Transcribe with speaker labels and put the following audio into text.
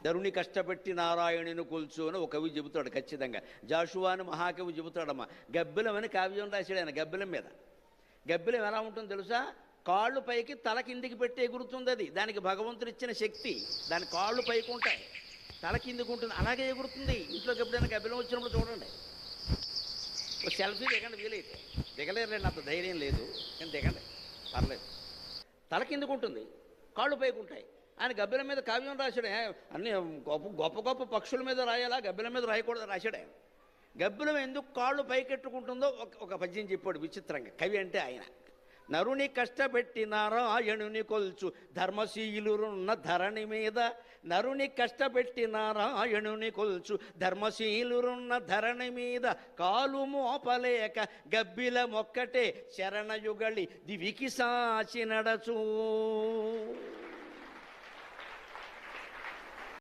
Speaker 1: ధరుని కష్టపెట్టి నారాయణుని కొల్చు అని ఒక కవి చెబుతాడు ఖచ్చితంగా. జాషువా అని మహాకవి చెబుతాడమ్మా. గబ్బిలం అని కావ్యం రాశాడు ఆయన గబ్బిలం మీద. గబ్బిలం ఎలా ఉంటుందో తెలుసా? కాళ్ళు పైకి తల కిందికి పెట్టి ఎగురుతుంది. అది దానికి భగవంతుడు ఇచ్చిన శక్తి. దాని కాళ్ళు పైకి ఉంటాయి, తల కిందికి ఉంటుంది, అలాగే ఎగురుతుంది. ఇంట్లోకి ఎప్పుడైనా గబ్బిలం వచ్చినప్పుడు చూడండి. ఒక సెల్ఫీ దిగండి, వీలైతే. దిగలేరులేండి, అంత ధైర్యం లేదు కానీ దిగండి, పర్లేదు. తల కిందికి ఉంటుంది, కాళ్ళు పైకి ఉంటాయి. ఆయన గబ్బిలం మీద కావ్యం రాశాడు. అన్ని గొప్ప గొప్ప పక్షుల మీద రాయాలా, గబ్బిలం మీద రాయకూడదు రాశాడు ఆయన. గబ్బిలం ఎందుకు కాళ్ళు పైకెట్టుకుంటుందో ఒక పద్యం చెప్పాడు విచిత్రంగా. కవి అంటే ఆయన. నరుని కష్టపెట్టి నారాయణుని కొల్చు ధర్మశీలురున్న ధరణి మీద. నరుని కష్టపెట్టి నారాయణుని కొల్చు ధర్మశీలురున్న ధరణి మీద. కాలు మోపలేక గబ్బిల మొక్కటే శరణయుగళి దివికి సాచి నడచు.